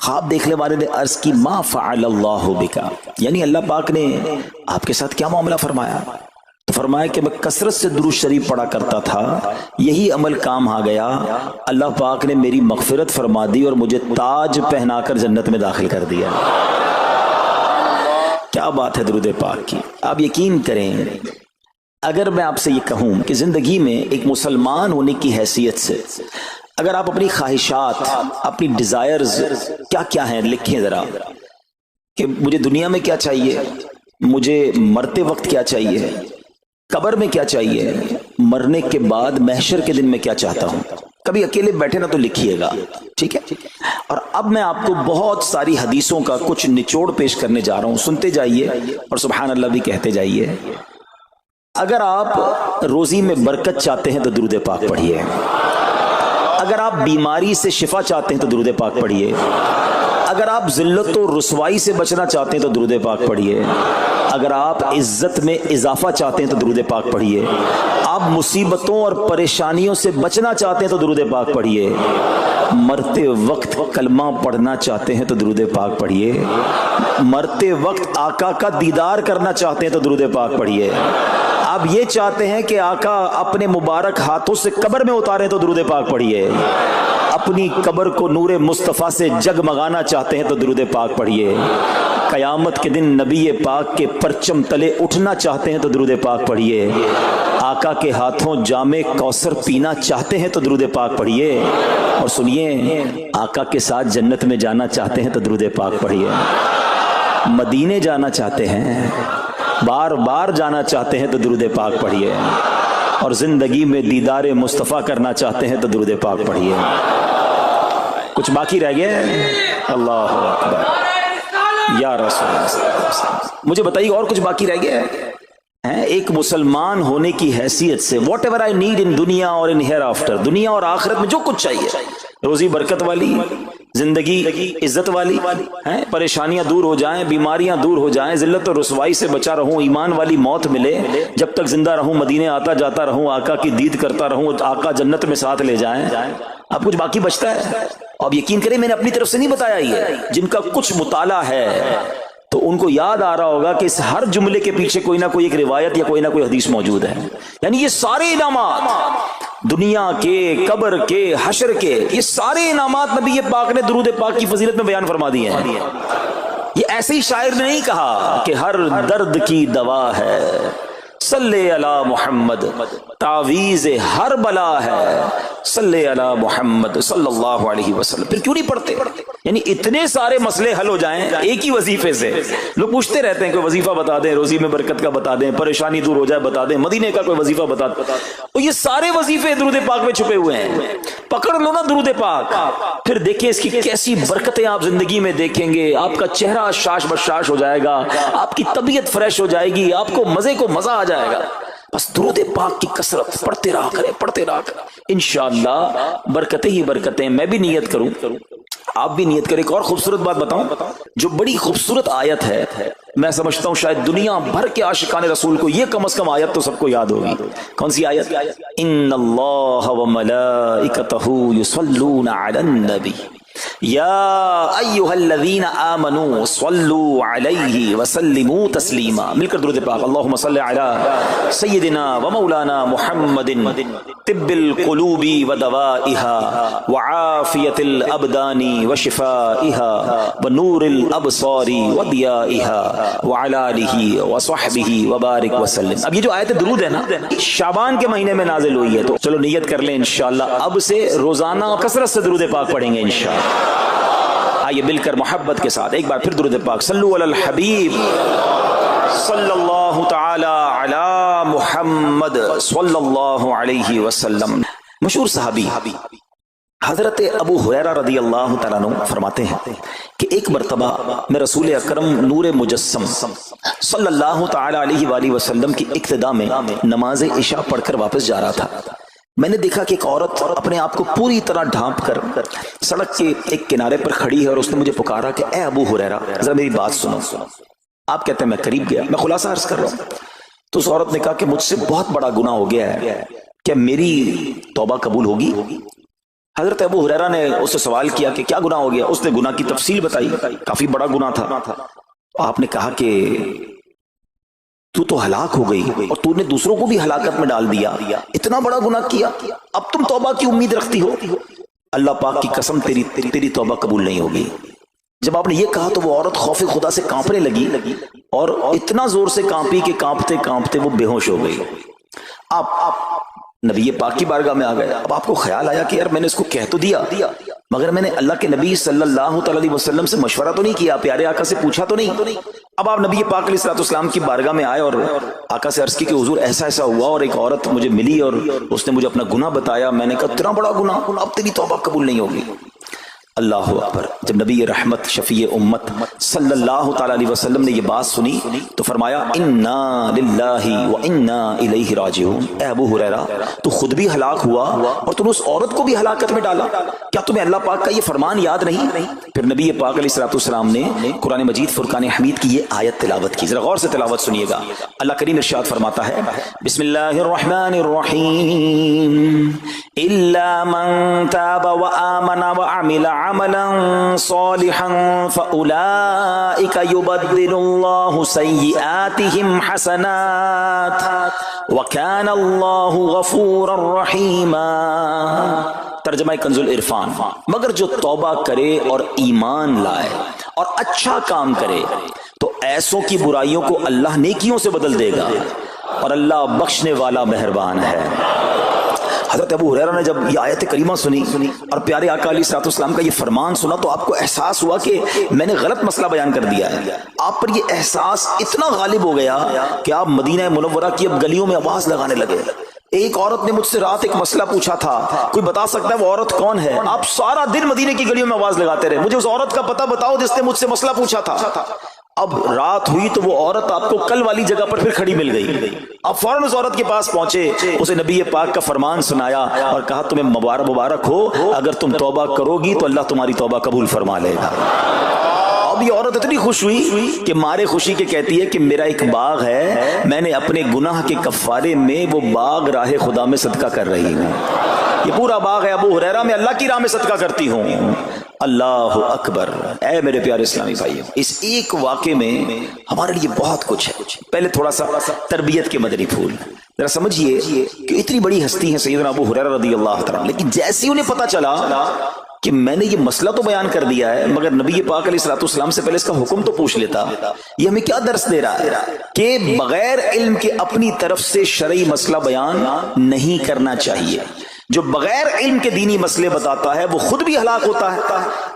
خواب دیکھنے والے نے عرض کی ما فعل اللہ بکا، یعنی اللہ پاک نے آپ کے ساتھ کیا معاملہ فرمایا؟ تو فرمایا کہ میں کثرت سے درود شریف پڑھا کرتا تھا، یہی عمل کام آ گیا، اللہ پاک نے میری مغفرت فرما دی اور مجھے تاج پہنا کر جنت میں داخل کر دیا۔ کیا بات ہے درود پاک کی! آپ یقین کریں، اگر میں آپ سے یہ کہوں کہ زندگی میں ایک مسلمان ہونے کی حیثیت سے اگر آپ اپنی خواہشات، اپنی ڈیزائرز کیا کیا ہیں لکھیں ذرا، کہ مجھے دنیا میں کیا چاہیے، مجھے مرتے وقت کیا چاہیے، قبر میں کیا چاہیے، مرنے کے بعد محشر کے دن میں کیا چاہتا ہوں، کبھی اکیلے بیٹھے نا تو لکھیے گا، ٹھیک ہے؟ اور اب میں آپ کو بہت ساری حدیثوں کا کچھ نچوڑ پیش کرنے جا رہا ہوں، سنتے جائیے اور سبحان اللہ بھی کہتے جائیے۔ اگر آپ روزی میں برکت چاہتے ہیں تو درود پاک پڑھیے، اگر آپ بیماری سے شفا چاہتے ہیں تو درود پاک پڑھیے، اگر آپ ذلت و رسوائی سے بچنا چاہتے ہیں تو درود پاک پڑھیے، اگر آپ عزت میں اضافہ چاہتے ہیں تو درود پاک پڑھیے، آپ مصیبتوں اور پریشانیوں سے بچنا چاہتے ہیں تو درود پاک پڑھیے، مرتے وقت کلمہ پڑھنا چاہتے ہیں تو درود پاک پڑھیے، مرتے وقت آقا کا دیدار کرنا چاہتے ہیں تو درود پاک پڑھیے، آپ یہ چاہتے ہیں کہ آقا اپنے مبارک ہاتھوں سے قبر میں اتاریں تو درود پاک پڑھیے، اپنی قبر کو نور مصطفیٰ سے جگمگانا چاہتے ہیں تو درود پاک پڑھیے، قیامت کے دن نبی پاک کے پرچم تلے اٹھنا چاہتے ہیں تو درود پاک پڑھیے، آقا کے ہاتھوں جام کوثر پینا چاہتے ہیں تو درود پاک پڑھیے، اور سنیے آقا کے ساتھ جنت میں جانا چاہتے ہیں تو درود پاک پڑھیے، مدینے جانا چاہتے ہیں، بار بار جانا چاہتے ہیں تو درود پاک پڑھیے، اور زندگی میں دیدار مصطفیٰ کرنا چاہتے ہیں تو درود پاک پڑھیے۔ کچھ باقی رہ گیا ہے؟ اللہ اکبر یا رسول اللہ، مجھے بتائیے اور کچھ باقی رہ گیا ہے؟ ایک مسلمان ہونے کی حیثیت سے what ever I need in دنیا اور ان ہیئر آفٹر، دنیا اور آخرت میں جو کچھ چاہیے، روزی برکت والی، زندگی عزت والی، پریشانیاں دور ہو جائیں، بیماریاں دور ہو جائیں، ذلت و رسوائی سے بچا رہوں، ایمان والی موت ملے، جب تک زندہ رہوں مدینے آتا جاتا رہوں، آقا کی دید کرتا رہوں، آقا جنت میں ساتھ لے جائیں۔ اب کچھ باقی بچتا ہے؟ اب یقین کریں میں نے اپنی طرف سے نہیں بتایا، یہ جن کا کچھ مطالعہ ہے تو ان کو یاد آ رہا ہوگا کہ اس ہر جملے کے پیچھے کوئی نہ کوئی ایک روایت یا کوئی نہ کوئی حدیث موجود ہے، یعنی یہ سارے انعامات دنیا کے، قبر کے، حشر کے، یہ سارے انعامات نبی پاک نے درود پاک کی فضیلت میں بیان فرما دیے ہیں۔ یہ ایسے ہی شاعر نے نہیں کہا کہ ہر درد کی دوا ہے صلی علی محمد، تعویذ ہر بلا ہے صلی علی محمد صلی اللہ علیہ وسلم۔ پھر کیوں نہیں پڑھتے؟ یعنی اتنے سارے مسئلے حل ہو جائیں ایک ہی وظیفے سے۔ لوگ پوچھتے رہتے ہیں کوئی وظیفہ بتا دیں، روزی میں برکت کا بتا دیں، پریشانی دور ہو جائے بتا دیں، مدینے کا کوئی وظیفہ بتا دیں، اور یہ سارے وظیفے درود پاک میں چھپے ہوئے ہیں۔ پکڑ لو نا درود پاک، پھر دیکھیں اس کی کیسی برکتیں آپ زندگی میں دیکھیں گے، آپ کا چہرہ شاش بشاش ہو جائے گا، آپ کی طبیعت فریش ہو جائے گی، آپ کو مزے کو مزہ آ جائے گا۔ بس درود پاک کی کثرت پڑھتے رہا کریں، پڑھتے رہا کریں، انشاءاللہ برکتیں ہی برکتیں۔ میں بھی نیت کروں، آپ بھی نیت کریں۔ ایک اور خوبصورت بات بتاؤں، جو بڑی خوبصورت آیت ہے، میں سمجھتا ہوں شاید دنیا بھر کے عاشقان رسول کو یہ کم از کم آیت تو سب کو یاد ہوگی۔ کون سی آیت؟ ان اللہ وملائکتہ یصلون علی النبی یا ایھا الذین آمنوا صلوا علیہ وسلموا تسلیما۔ مل کر درود پاک، اللہم صل علی سیدنا ومولانا محمد طب القلوب ودوائها وعافیۃ الابدان وشفائها ونور الابصار وضیائها وعلی آلہ وصحبہ وبارک وسلم۔ اب یہ جو آیت درود ہے نا، شعبان کے مہینے میں نازل ہوئی ہے، تو چلو نیت کر لیں انشاءاللہ اب سے روزانہ کثرت سے درود پاک پڑھیں گے انشاءاللہ۔ آئیے مل کر محبت کے ساتھ ایک بار پھر درود پاک، صلو علی الحبیب صلی اللہ تعالی علی محمد صلی اللہ علیہ وسلم۔ مشہور صحابی حضرت ابو ہریرہ رضی اللہ تعالیٰ عنہ فرماتے ہیں کہ ایک مرتبہ میں رسول اکرم نور مجسم صلی اللہ تعالی علیہ وآلہ وسلم کی اقتداء میں نماز عشاء پڑھ کر واپس جا رہا تھا۔ میں نے دیکھا کہ ایک عورت اپنے آپ کو پوری طرح ڈھانپ کر سڑک کے ایک کنارے پر کھڑی ہے، اور اس نے مجھے پکارا کہ اے ابو ہریرہ ذرا میری بات سنو۔ آپ کہتے ہیں میں قریب گیا، میں خلاصہ عرض کر رہا ہوں، تو اس عورت نے کہا کہ مجھ سے بہت بڑا گناہ ہو گیا ہے، کیا میری توبہ قبول ہوگی؟ حضرت ابو ہریرہ نے اس سے سوال کیا کہ کیا گناہ ہو گیا؟ اس نے گناہ کی تفصیل بتائی، کافی بڑا گناہ تھا۔ آپ نے کہا کہ تو ہلاک ہو گئی اور تو نے دوسروں کو بھی ہلاکت میں ڈال دیا، اتنا بڑا گناہ کیا، اب تم توبہ کی امید رکھتی ہو؟ اللہ پاک کی قسم تیری توبہ قبول نہیں ہوگی۔ جب آپ نے یہ کہا تو وہ عورت خوف خدا سے کانپنے لگی اور اتنا زور سے کانپی کہ کانپتے کانپتے وہ بے ہوش ہو گئی۔ آپ نبی پاک کی بارگاہ میں آ گئے۔ اب آپ کو خیال آیا کہ یار میں نے اس کو کہہ تو دیا، مگر میں نے اللہ کے نبی صلی اللہ علیہ وسلم سے مشورہ تو نہیں کیا، پیارے آقا سے پوچھا تو نہیں۔ اب آپ نبی پاک علیہ السلام کی بارگاہ میں آئے اور آقا سے عرض کی کہ حضور ایسا ایسا ہوا اور ایک عورت مجھے ملی اور اس نے مجھے اپنا گناہ بتایا، میں نے کہا اتنا بڑا گناہ، اب تیری توبہ قبول نہیں ہوگی۔ اللہ اکبر۔ جب نبی رحمت شفیع امت صلی اللہ تعالی علیہ وسلم نے یہ بات سنی تو فرمایا انا للہ و انا الیہ راجعون۔ اے ابو ہریرہ تو خود بھی ہلاک ہوا اور تم نے اس عورت کو بھی ہلاکت میں ڈالا، کیا تمہیں اللہ پاک کا یہ فرمان یاد نہیں؟ پھر نبی پاک علیہ السلام نے قرآن مجید فرقان حمید کی یہ آیت تلاوت کی، ذرا غور سے تلاوت سنیے گا۔ اللہ کریم ارشاد فرماتا ہے بسم اللہ الرحمن الرحیم الا من تاب وآمن وعمل عملا صالحا فأولئك يبدل الله سيئاتهم حسنات وكان الله غفورا رحيما۔ ترجمہ کنز العرفان، مگر جو توبہ کرے اور ایمان لائے اور اچھا کام کرے تو ایسوں کی برائیوں کو اللہ نیکیوں سے بدل دے گا اور اللہ بخشنے والا مہربان ہے۔ حضرت ابو ہریرہ نے جب یہ آیت کریمہ سنی اور پیارے آقا علیہ السلام کا یہ فرمان سنا تو آپ کو احساس ہوا کہ میں نے غلط مسئلہ بیان کر دیا ہے۔ آپ پر یہ احساس اتنا غالب ہو گیا کہ آپ مدینہ منورہ کی اب گلیوں میں آواز لگانے لگے۔ ایک عورت نے مجھ سے رات ایک مسئلہ پوچھا تھا، کوئی بتا سکتا ہے وہ عورت کون ہے؟ آپ سارا دن مدینے کی گلیوں میں آواز لگاتے رہے، مجھے اس عورت کا پتہ بتاؤ جس نے مجھ سے مسئلہ پوچھا تھا۔ اب رات ہوئی تو وہ عورت آپ کو کل والی جگہ پر پھر کھڑی مل گئی۔ آپ فوراً اس عورت کے پاس پہنچے، اسے نبی پاک کا فرمان سنایا اور کہا تمہیں مبارک ہو، اگر تم توبہ کرو گی تو اللہ تمہاری توبہ قبول فرما لے گا۔ اب یہ عورت اتنی خوش ہوئی کہ مارے خوشی کے کہتی ہے کہ میرا ایک باغ ہے، میں نے اپنے گناہ کے کفارے میں وہ باغ راہ خدا میں صدقہ کر رہی ہوں۔ یہ پورا باغ ہے ابو ہریرہ میں اللہ کی راہ میں صدقہ کرتی ہوں۔ اللہ اکبر۔ اے میرے پیارے اسلامی بھائیو، اس ایک واقعے میں ہمارے لیے بہت کچھ ہے۔ پہلے تھوڑا سا تربیت کے مدنی پھول ذرا سمجھیے کہ اتنی بڑی ہستی ہے سیدنا ابو ہریرہ رضی اللہ تعالیٰ، لیکن جیسے انہیں پتا چلا کہ میں نے یہ مسئلہ تو بیان کر دیا ہے مگر نبی پاک علیہ السلام سے پہلے اس کا حکم تو پوچھ لیتا، یہ ہمیں کیا درس دے رہا ہے کہ بغیر علم کے اپنی طرف سے شرعی مسئلہ بیان نہیں کرنا چاہیے۔ جو بغیر علم کے دینی مسئلے بتاتا ہے وہ خود بھی ہلاک ہوتا ہے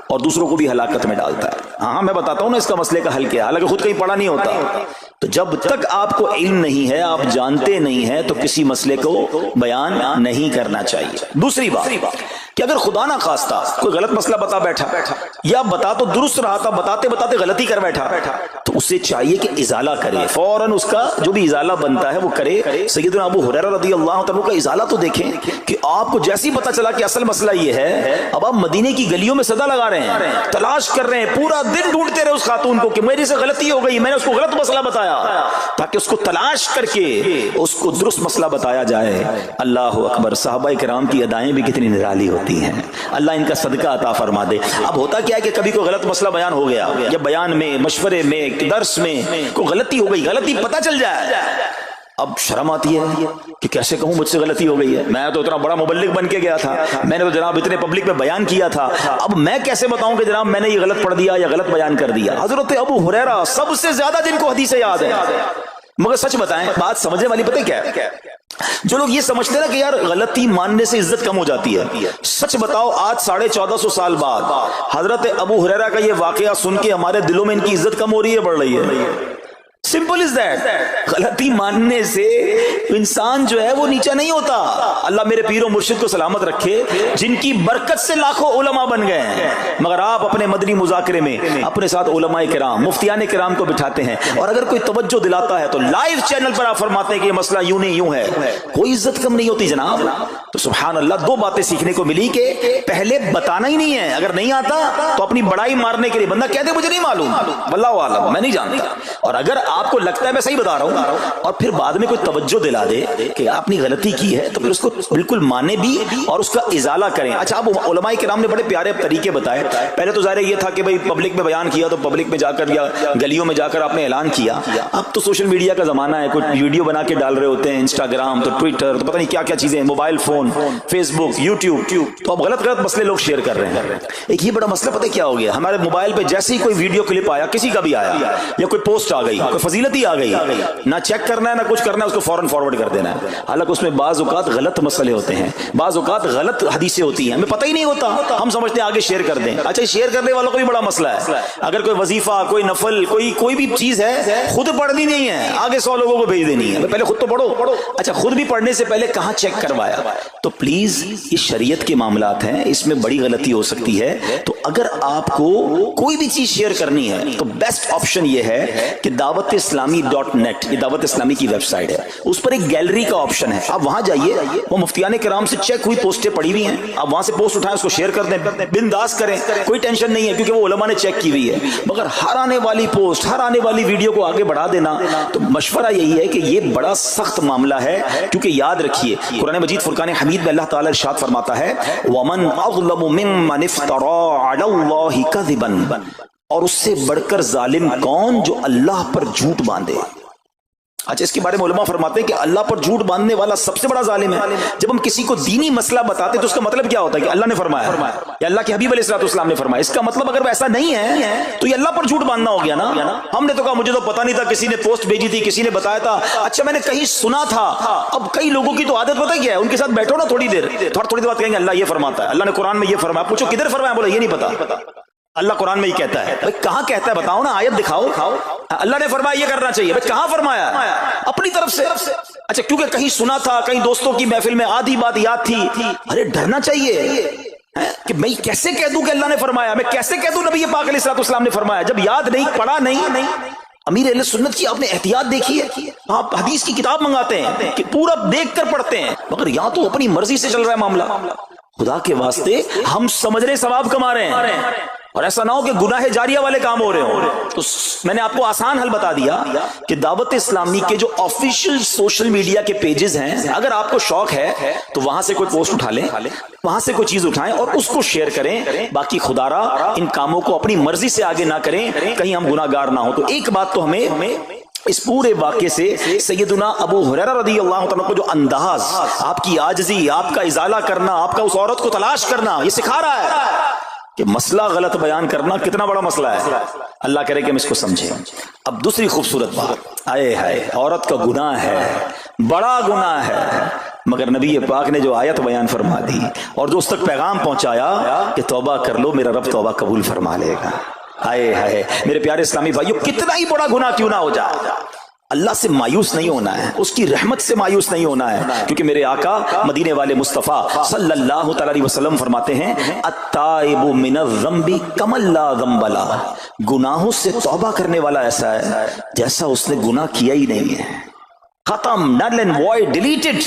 اور دوسروں کو بھی ہلاکت میں ڈالتا ہے۔ ہاں میں بتاتا ہوں نا اس کا مسئلے کا حل کیا، حالانکہ خود کہیں پڑھا نہیں ہوتا۔ تو جب تک آپ کو علم نہیں ہے، آپ جانتے نہیں ہیں، تو کسی مسئلے کو بیان نہیں کرنا چاہیے۔ دوسری بات کہ اگر خدا نہ خواستہ کوئی غلط مسئلہ بتا بیٹھا یا بتا تو درست رہا تھا، بتاتے بتاتے غلطی کر بیٹھا، تو اسے چاہیے کہ ازالہ کرے، فوراً اس کا جو بھی ازالہ بنتا ہے وہ کرے۔ سیدنا ابو ہریرہ رضی اللہ تعالیٰ کا ازالہ تو دیکھیں کہ آپ کو جیسے ہی پتا چلا کہ اصل مسئلہ یہ ہے، اب آپ مدینے کی گلیوں میں صدا لگا رہے ہیں، تلاش کر رہے ہیں، پورا دن ڈھونڈتے رہے اس خاتون کو کہ میری سے غلطی ہو گئی، میں نے اس کو غلط مسئلہ بتایا، تاکہ اس کو تلاش کر کے اس کو درست مسئلہ بتایا جائے۔ اللہ اکبر۔ صحابہ کرام کی ادائیں بھی کتنی نرالی ہوتی ہیں، اللہ ان کا صدقہ عطا فرما دے۔ اب ہوتا کیا ہے کہ کبھی کوئی غلط مسئلہ بیان ہو گیا یا بیان میں، مشورے میں، درس میں کوئی غلطی ہو گئی، غلطی پتہ چل جائے، اب شرم آتی ہے کہ کیسے کہوں مجھ سے غلطی ہو گئی ہے، میں تو اتنا بڑا مبلغ بن کے گیا تھا، میں نے تو جناب اتنے پبلک میں بیان کیا تھا، اب میں کیسے بتاؤں کہ جناب میں نے یہ غلط پڑھ دیا یا غلط بیان کر دیا۔ حضرت ابو ہریرہ سب سے زیادہ جن کو حدیثیں یاد ہے، مگر سچ بتائیں بات سمجھنے والی پتہ کیا ہے؟ جو لوگ یہ سمجھتے ہیں نا کہ یار غلطی ماننے سے عزت کم ہو جاتی ہے، سچ بتاؤ آج 1450 سال بعد حضرت ابو ہریرہ کا یہ واقعہ سن کے ہمارے دلوں میں ان کی عزت کم ہو رہی ہے، بڑھ رہی ہے؟ Simple is that. غلطی ماننے سے انسان جو ہے وہ نیچا نہیں ہوتا۔ اللہ میرے پیر و مرشد کو سلامت رکھے، جن کی برکت سے لاکھوں علماء بن گئے ہیں، مگر آپ اپنے مدنی مذاکرے میں اپنے ساتھ علماء کرام، مفتیان کرام کو بٹھاتے ہیں، اور اگر کوئی توجہ دلاتا ہے تو لائیو چینل پر آپ فرماتے ہیں کہ یہ مسئلہ یوں نہیں یوں ہے، کوئی عزت کم نہیں ہوتی جناب۔ تو سبحان اللہ، دو باتیں سیکھنے کو ملی کہ پہلے بتانا ہی نہیں ہے، اگر نہیں آتا تو اپنی بڑائی مارنے کے لیے بندہ کہتے مجھے نہیں معلوم، واللہ اعلم میں نہیں جانتا، اور اگر آپ کو لگتا ہے میں صحیح بتا رہا ہوں اور پھر بعد میں کوئی توجہ دلا دے کہ آپ نے غلطی کی ہے تو پھر اس کو بالکل مانے بھی اور اس کا ازالہ کریں. اچھا اب علماء کرام نے بڑے پیارے طریقے بتائے. پہلے تو ظاہر یہ تھا کہ بھائی پبلک میں بیان کیا تو پبلک میں جا کر یا گلیوں میں جا کر آپ نے اعلان کیا. اب تو سوشل میڈیا کا زمانہ ہے, کچھ ویڈیو بنا کے ڈال رہے ہوتے ہیں, انسٹاگرام تو ٹویٹر تو پتہ نہیں کیا کیا چیزیں, موبائل فون, فیس بک, یوٹیوب, تو اب غلط غلط مسئلے لوگ شیئر کر رہے ہیں. ایک یہ بڑا مسئلہ پتہ کیا ہو گیا, ہمارے موبائل پہ جیسے ہی کوئی ویڈیو کلپ آیا, کسی کا بھی آیا یا کوئی پوسٹ آ گئی, کوئی فضیلت ہی آ گئی, نہ چیک کرنا ہے نہ کچھ کرنا ہے, اس کو فوراً فارورڈ کر دینا ہے. حالانکہ اس میں بعض اوقات غلط مسئلے ہوتے ہیں, بعض اوقات غلط حدیثیں ہوتی ہیں, ہمیں پتہ ہی نہیں ہوتا, ہم سمجھتے ہیں آگے شیئر کر دیں. اچھا شیئر کرنے والوں کو بھی بڑا مسئلہ ہے. اگر کوئی وظیفہ, کوئی نفل, کوئی بھی چیز ہے, خود پڑھنی نہیں ہے, آگے 100 لوگوں کو بھیج دینی ہے, پہلے خود تو پڑھو. اچھا خود بھی پڑھنے سے پہلے کہاں چیک کروایا؟ تو پلیز یہ شریعت کے معاملات ہیں, اس میں بڑی غلطی ہو سکتی ہے. تو اگر آپ کو کوئی بھی چیز شیئر کرنی ہے تو بیسٹ آپشن یہ ہے کہ دعوت اسلامی .net, یہ دعوت اسلامی کی ویب سائٹ ہے, اس پر ایک گیلری کا آپشن ہے. آپ وہاں جائیے, وہ مفتیان کرام سے چیک ہوئی پوسٹیں پڑی ہوئی ہیں, آپ وہاں سے پوسٹ اٹھائیں, اس کو شیئر کر دیں, بنداز کریں, کوئی ٹینشن نہیں ہے کیونکہ وہ علماء نے چیک کی ہوئی ہے. مگر ہر آنے والی پوسٹ, ہر آنے والی ویڈیو کو آگے بڑھا دینا, تو مشورہ یہی ہے کہ یہ بڑا سخت معاملہ ہے. کیونکہ یاد رکھیے قرآن مجید فرقان حمید میں اللہ تعالی ارشاد فرماتا ہے وَمَنْ أَظْلَمُ مِمَّنِ افْتَرَىٰ عَلَى اللَّهِ كَذِبًا, اور اس سے بڑھ کر ظالم کون جو اللہ پر جھوٹ باندھے. اچھا اس کے بارے میں علماء فرماتے ہیں کہ اللہ پر جھوٹ باندھنے والا سب سے بڑا ظالم ہے. جب ہم کسی کو دینی مسئلہ بتاتے تو اس کا مطلب کیا ہوتا ہے کہ اللہ نے فرمایا یا اللہ کے حبیب علیہ السلام نے فرمایا. اس کا مطلب اگر ایسا نہیں ہے تو یہ اللہ پر جھوٹ باندھنا ہو گیا نا. ہم نے تو کہا مجھے تو پتہ نہیں تھا, کسی نے پوسٹ بھیجی تھی, کسی نے بتایا تھا, اچھا میں نے کہیں سنا تھا. اب کئی لوگوں کی تو عادت پتہ کیا ہے, ان کے ساتھ بیٹھو نا تھوڑی دیر بعد کہیں گے اللہ یہ فرماتا ہے, اللہ نے قرآن میں یہ فرمایا. پوچھو کدھر فرمایا, بولا یہ نہیں پتا, اللہ قرآن میں یہ کہتا ہے. کہاں کہتا ہے بتاؤ نا, آیت دکھاؤ. اللہ نے فرمایا یہ کرنا چاہیے, کہاں فرمایا؟ اپنی طرف سے. اچھا کیونکہ کہیں سنا تھا, کہیں دوستوں کی محفل میں آدھی بات یاد تھی. ارے ڈرنا چاہیے کہ میں کیسے کہہ دوں کہ اللہ نے فرمایا, میں کیسے کہہ دوں نبی پاک علیہ السلام نے فرمایا, جب یاد نہیں, پڑھا نہیں. امیر اہل سنت کی آپ نے احتیاط دیکھی ہے, آپ حدیث کی کتاب منگاتے ہیں کہ پورا دیکھ کر پڑھتے ہیں, مگر یہاں تو اپنی مرضی سے چل رہا ہے معاملہ. خدا کے واسطے ہم سمجھ رہے ثواب کما رہے ہیں, اور ایسا نہ ہو کہ گناہ جاریہ والے کام ہو رہے ہوں. تو میں نے آپ کو آسان حل بتا دیا کہ دعوت اسلامی کے جو آفیشیل سوشل میڈیا کے پیجز ہیں, اگر آپ کو شوق ہے تو وہاں سے کوئی پوسٹ اٹھا لیں, وہاں سے کوئی چیز اٹھائیں اور اس کو شیئر کریں. باقی خدا را ان کاموں کو اپنی مرضی سے آگے نہ کریں, کہیں ہم گناہ گار نہ ہوں. تو ایک بات تو ہمیں اس پورے واقعے سے سیدنا ابو ہریرہ رضی اللہ تعالیٰ کو جو انداز, آپ کی عاجزی, آپ کا ازالہ کرنا, آپ کا اس عورت کو تلاش کرنا, یہ سکھا رہا ہے کہ مسئلہ غلط بیان کرنا کتنا بڑا مسئلہ ہے. اللہ کرے کہ ہم اس کو سمجھیں. اب دوسری خوبصورت بات, آئے ہائے عورت کا گناہ ہے, بڑا گناہ ہے, مگر نبی پاک نے جو آیت بیان فرما دی اور جو اس تک پیغام پہنچایا کہ توبہ کر لو, میرا رب توبہ قبول فرما لے گا. آئے ہائے میرے پیارے اسلامی بھائیو, کتنا ہی بڑا گناہ کیوں نہ ہو جائے, اللہ سے مایوس نہیں ہونا ہے, اس کی رحمت سے مایوس نہیں ہونا ہے. کیونکہ میرے آقا مدینے والے مصطفیٰ صلی اللہ تعالی علیہ وسلم فرماتے ہیں التائب من الذنب کمن لا ذنب لہ, گناہوں سے توبہ کرنے والا ایسا ہے جیسا اس نے گناہ کیا ہی نہیں ہے. ختم, نل اینڈ وائڈ, ڈیلیٹڈ.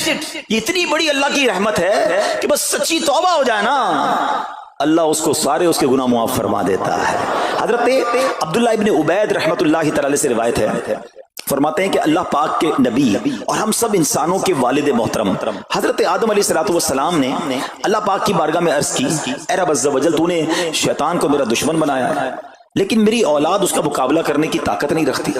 یہ اتنی بڑی اللہ کی رحمت ہے کہ بس سچی توبہ ہو جائے نا, اللہ اس کو سارے اس کے گناہ معاف فرما دیتا ہے. حضرت عبداللہ ابن عبید رحمت اللہ تعالی سے روایت ہے, فرماتے ہیں کہ اللہ پاک کے نبی اور ہم سب انسانوں کے والد محترم حضرت آدم علیہ السلام نے اللہ پاک کی بارگاہ میں عرض کی, اے رب عز و جل, تو نے شیطان کو میرا دشمن بنایا ہے, لیکن میری اولاد اس کا مقابلہ کرنے کی طاقت نہیں رکھتی.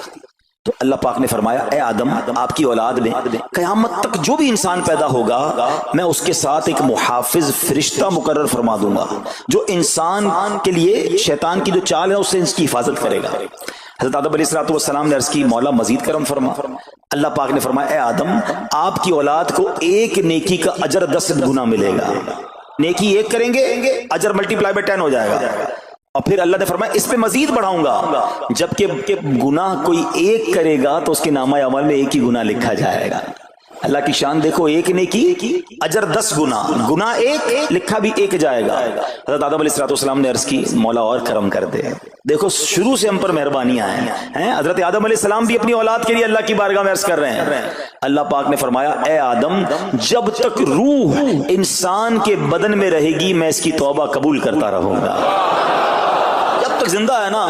تو اللہ پاک نے فرمایا اے آدم, آپ کی اولاد میں قیامت تک جو بھی انسان پیدا ہوگا میں اس کے ساتھ ایک محافظ فرشتہ مقرر فرما دوں گا جو انسان کے لیے شیطان کی جو چال ہے اس سے اس کی حفاظت کرے گا. حضرت آدم علیہ السلام نے عرض کی مولا مزید کرم فرما. اللہ پاک نے فرمایا اے آدم, آپ کی اولاد کو ایک نیکی کا اجر 10 گنا ملے گا. نیکی ایک کریں گے اجر ملٹی پلائی بائی 10 ہو جائے گا. اور پھر اللہ نے فرمایا اس پہ مزید بڑھاؤں گا, جبکہ گناہ کوئی ایک کرے گا تو اس کے نامہ عمل میں ایک ہی گناہ لکھا جائے گا. اللہ کی شان دیکھو, ایک نیکی اجر 10 گنا, گناہ ایک لکھا بھی ایک جائے گا. حضرت آدم علیہ السلام نے عرض کی مولا اور کرم کر دے. دیکھو شروع سے ہم پر مہربانیاں ہیں. حضرت آدم علیہ السلام بھی اپنی اولاد کے لیے اللہ کی بارگاہ میں عرض کر رہے ہیں. اللہ پاک نے فرمایا اے آدم, جب تک روح انسان کے بدن میں رہے گی میں اس کی توبہ قبول کرتا رہوں گا. جب تک زندہ ہے نا,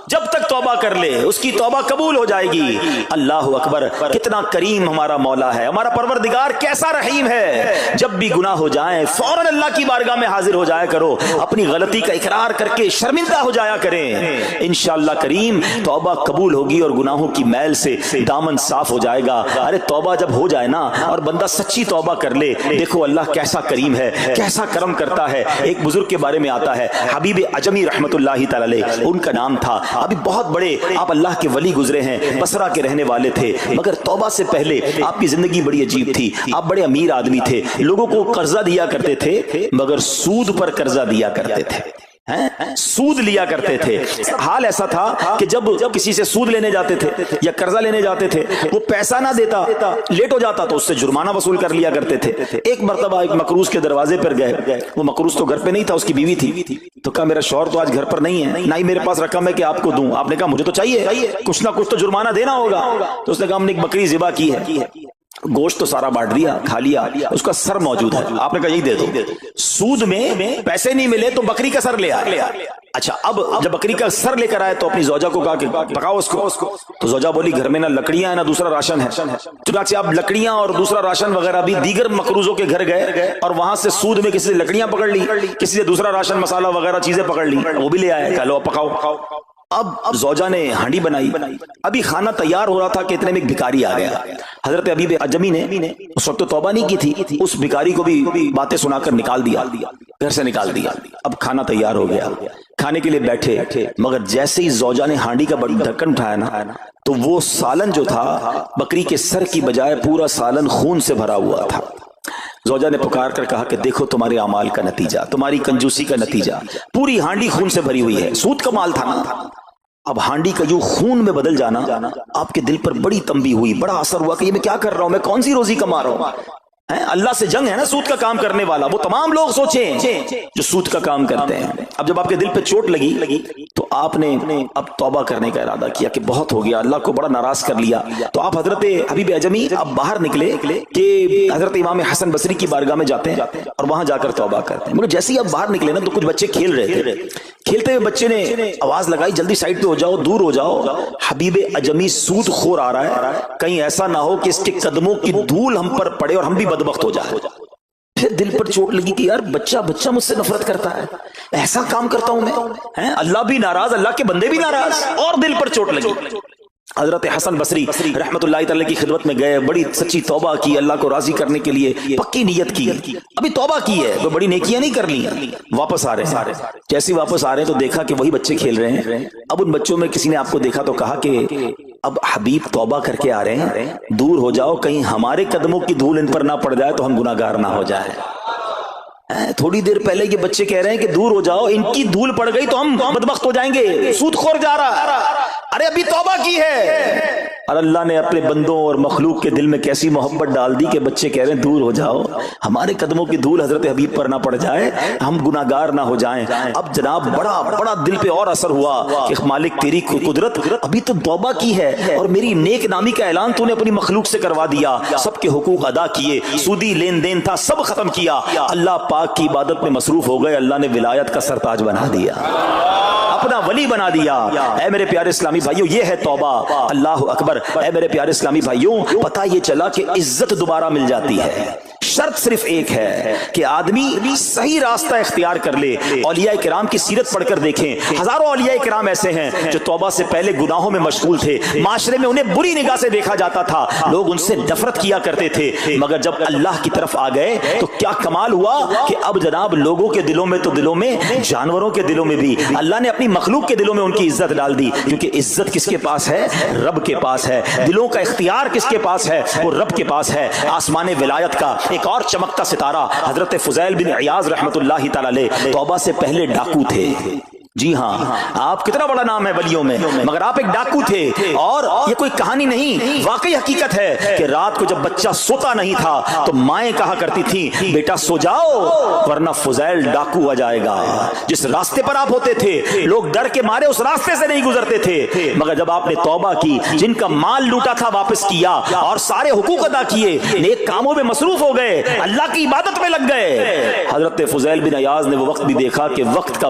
جب تک توبہ کر لے اس کی توبہ قبول ہو جائے گی۔ اللہ اکبر، کتنا کریم ہمارا مولا ہے، ہمارا پروردگار کیسا رحیم ہے۔ جب بھی گناہ ہو جائیں فوراً اللہ کی بارگاہ میں حاضر ہو جایا کرو، اپنی غلطی کا اقرار کر کے شرمندہ ہو جایا کریں، انشاءاللہ کریم توبہ قبول ہوگی اور گناہوں کی میل سے دامن صاف ہو جائے گا۔ ارے توبہ جب ہو جائے نا اور بندہ سچی توبہ کر لے، دیکھو اللہ کیسا کریم ہے، کیسا کرم کرتا ہے۔ ایک بزرگ کے بارے میں آتا ہے حبیب عجمی رحمت اللہ تعالی علیہ، ان کا نام تھا، ابھی بہت بڑے آپ اللہ کے ولی گزرے ہیں، بصرہ کے رہنے والے تھے، مگر توبہ سے پہلے آپ کی زندگی بڑی عجیب تھی۔ آپ بڑے امیر آدمی تھے، لوگوں کو قرضہ دیا کرتے تھے مگر سود پر قرضہ دیا کرتے تھے، سود لیا کرتے تھے۔ حال ایسا تھا کہ جب کسی سے سود لینے جاتے تھے یا قرضہ لینے جاتے تھے، وہ پیسہ نہ دیتا، لیٹ ہو جاتا تو اس سے جرمانہ وصول کر لیا کرتے تھے۔ ایک مرتبہ ایک مقروض کے دروازے پر گئے، وہ مقروض تو گھر پہ نہیں تھا، اس کی بیوی تھی، تو کہا میرا شوہر تو آج گھر پر نہیں ہے، نہ ہی میرے پاس رقم ہے کہ آپ کو دوں۔ آپ نے کہا مجھے تو چاہیے، کچھ نہ کچھ تو جرمانہ دینا ہوگا۔ تو اس نے کہا ہم نے ایک بکری ذبح کی ہے، گوشت تو سارا بانٹ دیا، کھا لیا، اس کا سر موجود ہے، آپ نے کہا یہی دے دو۔ سود میں پیسے نہیں ملے تو بکری کا سر لے آئے۔ اچھا اب جب بکری کا سر لے کر آئے تو اپنی زوجہ کو کہا کہ پکاؤ اس کو، تو زوجہ بولی گھر میں نہ لکڑیاں ہیں نہ دوسرا راشن ہے۔ چنانچہ اب لکڑیاں اور دوسرا راشن وغیرہ بھی دیگر مقروضوں کے گھر گئے اور وہاں سے سود میں کسی سے لکڑیاں پکڑ لی، کسی سے دوسرا راشن مسالہ وغیرہ چیزیں پکڑ لی، وہ بھی لے آئے، کہا لو پکاؤ۔ اب زوجہ نے ہانڈی بنائی، ابھی کھانا تیار ہو رہا تھا کہ اتنے میں ایک بھکاری آ گیا۔ حضرت حبیب عجمی نے اس وقت تو توبہ نہیں کی تھی، اس بھکاری کو بھی باتیں سنا کر نکال دیا، گھر سے نکال دیا۔ اب کھانا تیار ہو گیا، کھانے کے لیے بیٹھے، مگر جیسے ہی زوجہ نے ہانڈی کا ڈھکن اٹھایا نا تو وہ سالن جو تھا بکری کے سر کی بجائے پورا سالن خون سے بھرا ہوا تھا۔ زوجہ نے پکار کر کہا کہ دیکھو تمہارے اعمال کا نتیجہ، تمہاری کنجوسی کا نتیجہ، پوری ہانڈی خون سے بھری ہوئی ہے، سود کا مال تھا نا۔ اب ہانڈی کا یوں خون میں بدل جانا آپ کے دل پر بڑی تنبیہ ہوئی، بڑا اثر ہوا کہ یہ میں کیا کر رہا ہوں، میں کون سی روزی کما رہا ہوں۔ اللہ سے جنگ ہے نا سود کا کام کرنے والا، وہ تمام لوگ سوچیں جو سود کا کام کرتے ہیں۔ اب جب آپ کے دل پہ چوٹ لگی تو آپ نے اب توبہ کرنے کا ارادہ کیا کہ بہت ہو گیا، اللہ کو بڑا ناراض کر لیا۔ تو آپ حضرت حبیب عجمی اب باہر نکلے کہ حضرت امام حسن بصری کی بارگاہ میں جاتے ہیں اور وہاں جا کر توبہ کرتے ہیں۔ مگر جیسے ہی اب باہر نکلے نا تو کچھ بچے کھیل رہے تھے، کھیلتے ہوئے بچے نے آواز لگائی جلدی سائڈ پہ ہو جاؤ، دور ہو جاؤ، حبیب عجمی سود خور آ رہا ہے، کہیں ایسا نہ ہو کہ اس کے قدموں کی دھول ہم پر پڑے اور ہم بھی بدبخت ہو جائے۔ پھر دل پر چوٹ لگی کہ یار بچہ مجھ سے نفرت کرتا ہے، ایسا کام کرتا ہوں میں، اللہ بھی ناراض، اللہ کے بندے بھی ناراض، اور دل پر چوٹ لگی۔ حضرت حسن بصری رحمت اللہ تعالی کی خدمت میں گئے، بڑی سچی توبہ کی، اللہ کو راضی کرنے کے لیے پکی نیت کی، ابھی توبہ کی ہے، وہ بڑی نیکیاں نہیں کر لی، واپس آ رہے ہیں۔ جیسے واپس آ رہے ہیں تو دیکھا کہ وہی بچے کھیل رہے ہیں۔ اب ان بچوں میں کسی نے آپ کو دیکھا تو کہا کہ اب حبیب توبہ کر کے آ رہے ہیں، دور ہو جاؤ، کہیں ہمارے قدموں کی دھول ان پر نہ پڑ جائے تو ہم گناہگار نہ ہو جائیں۔ تھوڑی دیر پہلے یہ بچے کہہ رہے ہیں کہ دور ہو جاؤ، ان کی دھول پڑ گئی تو ہم بدبخت ہو جائیں گے، سود خور جا رہا، ارے ابھی توبہ کی ہے۔ اور اللہ نے اپنے بندوں اور مخلوق کے دل میں کیسی محبت ڈال دی کہ بچے کہہ رہے ہیں دور ہو جاؤ، ہمارے قدموں کی دھول حضرت حبیب پر نہ پڑ جائے، ہم گناہگار نہ ہو جائیں۔ اب جناب بڑا دل پہ اور اثر ہوا کہ مالک تیری قدرت، ابھی تو توبہ کی ہے اور میری نیک نامی کا اعلان تو نے اپنی مخلوق سے کروا دیا، سب کے حقوق ادا کیے، سودی لین دین تھا سب ختم کیا، اللہ پاک کی عبادت میں مصروف ہو گئے، اللہ نے ولایت کا سرتاج بنا دیا، اپنا ولی بنا دیا۔ اے میرے پیارے اسلامی بھائیوں، یہ ہے توبہ، اللہ اکبر۔ اے میرے پیارے اسلامی بھائیوں، پتہ یہ چلا کہ عزت دوبارہ مل جاتی ہے، شرط صرف ایک ہے کہ آدمی صحیح راستہ اختیار کر لے۔ اولیاء کرام کی سیرت پڑھ کر دیکھیں، ہزاروں اولیاء کرام ایسے ہیں جو توبہ سے پہلے گناہوں میں مشغول تھے، معاشرے میں انہیں بری نگاہ سے دیکھا جاتا تھا، لوگ ان سے نفرت کیا کرتے تھے، مگر جب اللہ کی طرف آ گئے تو کیا کمال ہوا کہ اب جناب لوگوں کے دلوں میں تو دلوں میں، جانوروں کے دلوں میں بھی اللہ نے اپنی مخلوق کے دلوں میں ان کی عزت ڈال دی، کیونکہ عزت کس کے پاس ہے؟ رب کے پاس ہے۔ دلوں کا اختیار کس کے پاس ہے؟ وہ رب کے پاس ہے۔ آسمان ولایت کا ایک اور چمکتا ستارہ حضرت فضیل بن عیاض رحمت اللہ تعالی علیہ توبہ سے پہلے ڈاکو تھے۔ جی ہاں، آپ کتنا بڑا نام ہے ولیوں میں، مگر آپ ایک ڈاکو تھے، اور یہ کوئی کہانی نہیں، واقعی حقیقت ہے کہ رات کو جب بچہ سوتا نہیں تھا تو مائیں کہا کرتی تھیں بیٹا سو جاؤ ورنہ فضیل ڈاکو آ جائے گا۔ جس راستے پر آپ ہوتے تھے لوگ ڈر کے مارے اس راستے سے نہیں گزرتے تھے، مگر جب آپ نے توبہ کی، جن کا مال لوٹا تھا واپس کیا اور سارے حقوق ادا کیے، نیک کاموں میں مصروف ہو گئے، اللہ کی عبادت میں لگ گئے، حضرت فضیل بن عیاض نے وہ وقت بھی دیکھا کہ وقت کا